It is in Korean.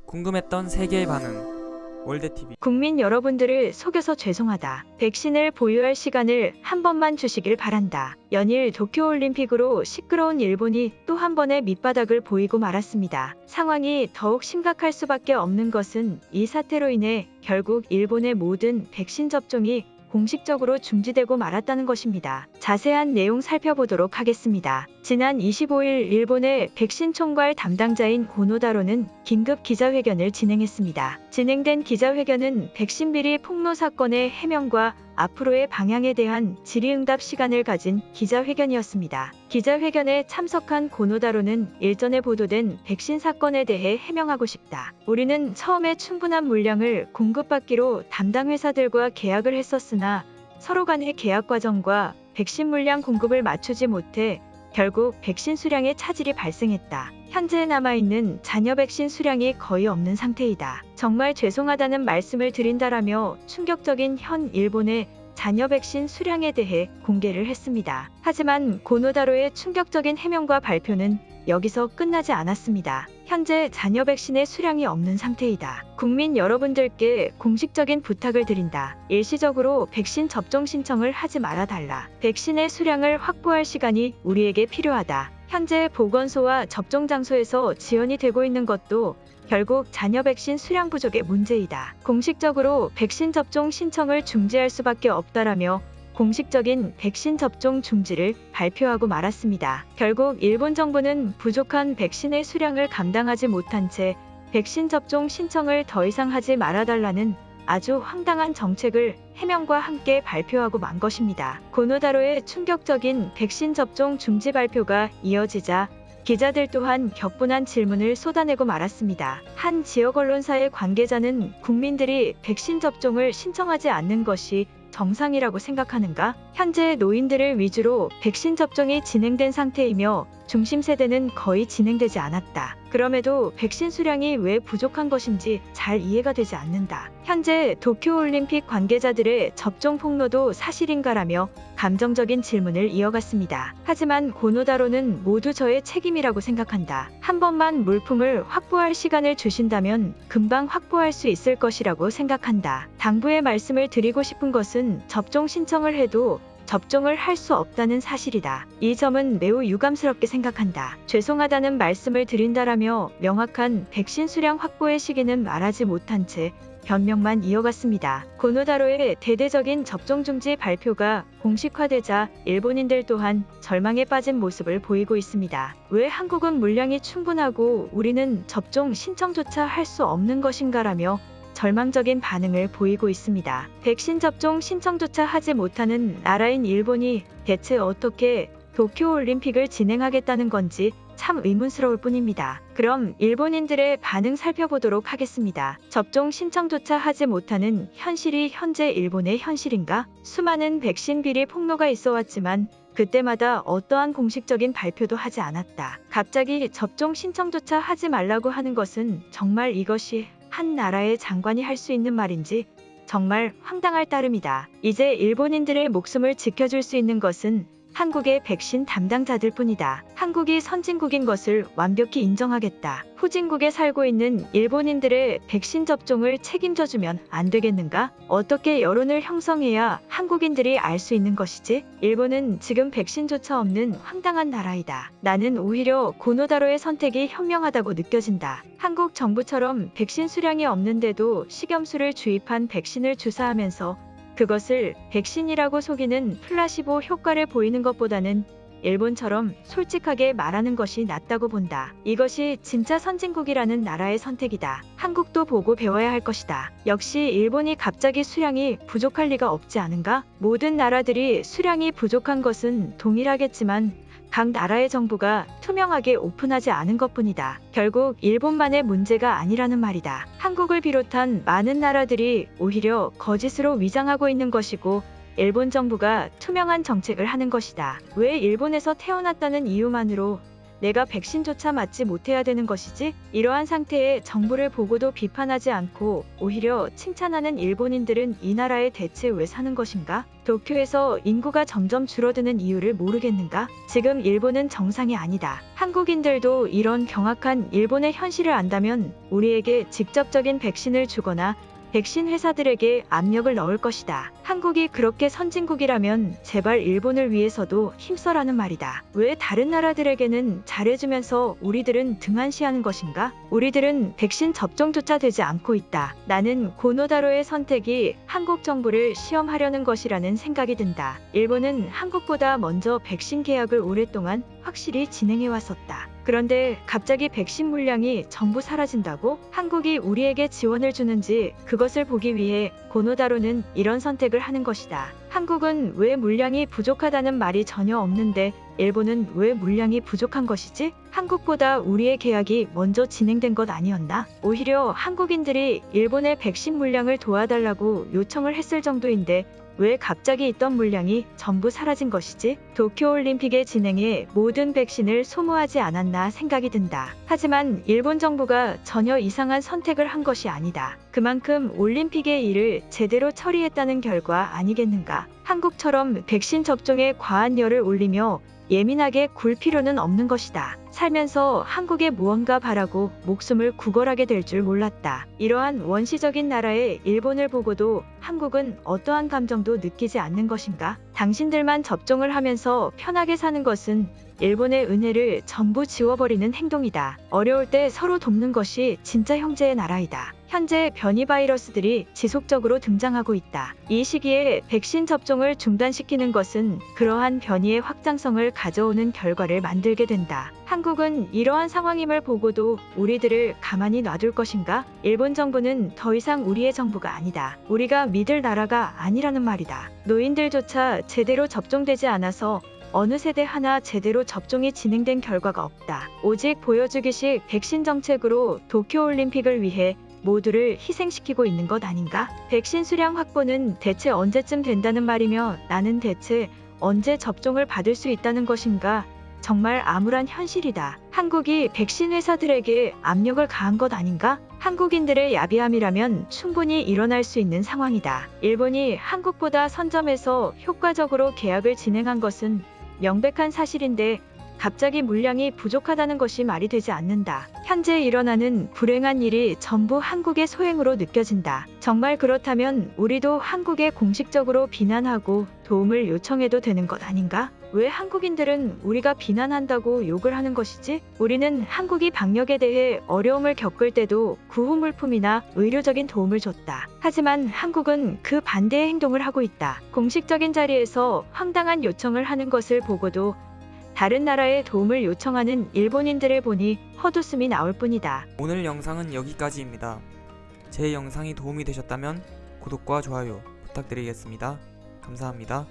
궁금했던 세계의 반응. 월드TV. 국민 여러분들을 속여서 죄송하다. 백신을 보유할 시간을 한 번만 주시길 바란다. 연일 도쿄올림픽으로 시끄러운 일본이 또 한 번의 밑바닥을 보이고 말았습니다. 상황이 더욱 심각할 수밖에 없는 것은 이 사태로 인해 결국 일본의 모든 백신 접종이 공식적으로 중지되고 말았다는 것입니다. 자세한 내용 살펴보도록 하겠습니다. 지난 25일 일본의 백신 총괄 담당자인 고노다로는 긴급 기자회견을 진행했습니다. 진행된 기자회견은 백신 비리 폭로 사건의 해명과 앞으로의 방향에 대한 질의응답 시간을 가진 기자회견이었습니다. 기자회견에 참석한 고노다로는 일전에 보도된 백신 사건에 대해 해명하고 싶다. 우리는 처음에 충분한 물량을 공급받기로 담당 회사들과 계약을 했었으나 서로 간의 계약 과정과 백신 물량 공급을 맞추지 못해 결국 백신 수량에 차질이 발생했다. 현재 남아있는 잔여 백신 수량이 거의 없는 상태이다. 정말 죄송하다는 말씀을 드린다라며 충격적인 현 일본의 잔여 백신 수량에 대해 공개를 했습니다. 하지만 고노다로의 충격적인 해명과 발표는 여기서 끝나지 않았습니다. 현재 잔여 백신의 수량이 없는 상태이다. 국민 여러분들께 공식적인 부탁을 드린다. 일시적으로 백신 접종 신청을 하지 말아달라. 백신의 수량을 확보할 시간이 우리에게 필요하다. 현재 보건소와 접종 장소에서 지연이 되고 있는 것도 결국 잔여 백신 수량 부족의 문제이다. 공식적으로 백신 접종 신청을 중지할 수밖에 없다라며 공식적인 백신 접종 중지를 발표하고 말았습니다. 결국 일본 정부는 부족한 백신의 수량을 감당하지 못한 채 백신 접종 신청을 더 이상 하지 말아달라는 아주 황당한 정책을 해명과 함께 발표하고 만 것입니다. 고노다로의 충격적인 백신 접종 중지 발표가 이어지자 기자들 또한 격분한 질문을 쏟아내고 말았습니다. 한 지역 언론사의 관계자는 국민들이 백신 접종을 신청하지 않는 것이 정상이라고 생각하는가? 현재 노인들을 위주로 백신 접종이 진행된 상태이며 중심 세대는 거의 진행되지 않았다. 그럼에도 백신 수량이 왜 부족한 것인지 잘 이해가 되지 않는다. 현재 도쿄올림픽 관계자들의 접종 폭로도 사실인가라며 감정적인 질문을 이어갔습니다. 하지만 고노다로는 모두 저의 책임이라고 생각한다. 한 번만 물품을 확보할 시간을 주신다면 금방 확보할 수 있을 것이라고 생각한다. 당부의 말씀을 드리고 싶은 것은 접종 신청을 해도 접종을 할 수 없다는 사실이다. 이 점은 매우 유감스럽게 생각한다. 죄송하다는 말씀을 드린다라며 명확한 백신 수량 확보의 시기는 말하지 못한 채 변명만 이어갔습니다. 고노다로의 대대적인 접종 중지 발표가 공식화되자 일본인들 또한 절망에 빠진 모습을 보이고 있습니다. 왜 한국은 물량이 충분하고 우리는 접종 신청조차 할 수 없는 것인가라며 절망적인 반응을 보이고 있습니다. 백신 접종 신청조차 하지 못하는 나라인 일본이 대체 어떻게 도쿄올림픽을 진행하겠다는 건지 참 의문스러울 뿐입니다. 그럼 일본인들의 반응 살펴보도록 하겠습니다. 접종 신청조차 하지 못하는 현실이 현재 일본의 현실인가? 수많은 백신 비리 폭로가 있어 왔지만 그때마다 어떠한 공식적인 발표도 하지 않았다. 갑자기 접종 신청조차 하지 말라고 하는 것은 정말 이것이 한 나라의 장관이 할 수 있는 말인지 정말 황당할 따름이다. 이제 일본인들의 목숨을 지켜줄 수 있는 것은 한국의 백신 담당자들 뿐이다. 한국이 선진국인 것을 완벽히 인정하겠다. 후진국에 살고 있는 일본인들의 백신 접종을 책임져주면 안 되겠는가? 어떻게 여론을 형성해야 한국인들이 알 수 있는 것이지? 일본은 지금 백신조차 없는 황당한 나라이다. 나는 오히려 고노다로의 선택이 현명하다고 느껴진다. 한국 정부처럼 백신 수량이 없는데도 식염수를 주입한 백신을 주사하면서 그것을 백신이라고 속이는 플라시보 효과를 보이는 것보다는 일본처럼 솔직하게 말하는 것이 낫다고 본다. 이것이 진짜 선진국이라는 나라의 선택이다. 한국도 보고 배워야 할 것이다. 역시 일본이 갑자기 수량이 부족할 리가 없지 않은가? 모든 나라들이 수량이 부족한 것은 동일하겠지만 각 나라의 정부가 투명하게 오픈하지 않은 것뿐이다. 결국 일본만의 문제가 아니라는 말이다. 한국을 비롯한 많은 나라들이 오히려 거짓으로 위장하고 있는 것이고 일본 정부가 투명한 정책을 하는 것이다. 왜 일본에서 태어났다는 이유만으로 내가 백신조차 맞지 못해야 되는 것이지? 이러한 상태에 정부를 보고도 비판하지 않고 오히려 칭찬하는 일본인들은 이 나라에 대체 왜 사는 것인가? 도쿄에서 인구가 점점 줄어드는 이유를 모르겠는가? 지금 일본은 정상이 아니다. 한국인들도 이런 경악한 일본의 현실을 안다면 우리에게 직접적인 백신을 주거나 백신 회사들에게 압력을 넣을 것이다. 한국이 그렇게 선진국이라면 제발 일본을 위해서도 힘써라는 말이다. 왜 다른 나라들에게는 잘해주면서 우리들은 등한시하는 것인가? 우리들은 백신 접종조차 되지 않고 있다. 나는 고노다로의 선택이 한국 정부를 시험하려는 것이라는 생각이 든다. 일본은 한국보다 먼저 백신 계약을 오랫동안 확실히 진행해왔었다. 그런데 갑자기 백신 물량이 전부 사라진다고? 한국이 우리에게 지원을 주는지 그것을 보기 위해 고노다로는 이런 선택을 하는 것이다. 한국은 왜 물량이 부족하다는 말이 전혀 없는데 일본은 왜 물량이 부족한 것이지? 한국보다 우리의 계약이 먼저 진행된 것 아니었나? 오히려 한국인들이 일본의 백신 물량을 도와달라고 요청을 했을 정도인데 왜 갑자기 있던 물량이 전부 사라진 것이지? 도쿄올림픽의 진행에 모든 백신을 소모하지 않았나 생각이 든다. 하지만 일본 정부가 전혀 이상한 선택을 한 것이 아니다. 그만큼 올림픽의 일을 제대로 처리했다는 결과 아니겠는가? 한국처럼 백신 접종에 과한 열을 올리며 예민하게 굴 필요는 없는 것이다. 살면서 한국에 무언가 바라고 목숨을 구걸하게 될 줄 몰랐다. 이러한 원시적인 나라의 일본을 보고도 한국은 어떠한 감정도 느끼지 않는 것인가? 당신들만 접종을 하면서 편하게 사는 것은 일본의 은혜를 전부 지워버리는 행동이다. 어려울 때 서로 돕는 것이 진짜 형제의 나라이다. 현재 변이 바이러스들이 지속적으로 등장하고 있다. 이 시기에 백신 접종을 중단시키는 것은 그러한 변이의 확장성을 가져오는 결과를 만들게 된다. 한국은 이러한 상황임을 보고도 우리들을 가만히 놔둘 것인가? 일본 정부는 더 이상 우리의 정부가 아니다. 우리가 믿을 나라가 아니라는 말이다. 노인들조차 제대로 접종되지 않아서 어느 세대 하나 제대로 접종이 진행된 결과가 없다. 오직 보여주기식 백신 정책으로 도쿄올림픽을 위해 모두를 희생시키고 있는 것 아닌가? 백신 수량 확보는 대체 언제쯤 된다는 말이며 나는 대체 언제 접종을 받을 수 있다는 것인가? 정말 암울한 현실이다. 한국이 백신 회사들에게 압력을 가한 것 아닌가? 한국인들의 야비함이라면 충분히 일어날 수 있는 상황이다. 일본이 한국보다 선점해서 효과적으로 계약을 진행한 것은 명백한 사실인데 갑자기 물량이 부족하다는 것이 말이 되지 않는다. 현재 일어나는 불행한 일이 전부 한국의 소행으로 느껴진다. 정말 그렇다면 우리도 한국에 공식적으로 비난하고 도움을 요청해도 되는 것 아닌가? 왜 한국인들은 우리가 비난한다고 욕을 하는 것이지? 우리는 한국이 방역에 대해 어려움을 겪을 때도 구호물품이나 의료적인 도움을 줬다. 하지만 한국은 그 반대의 행동을 하고 있다. 공식적인 자리에서 황당한 요청을 하는 것을 보고도 다른 나라의 도움을 요청하는 일본인들을 보니 헛웃음이 나올 뿐이다. 오늘 영상은 여기까지입니다. 제 영상이 도움이 되셨다면 구독과 좋아요 부탁드리겠습니다. 감사합니다.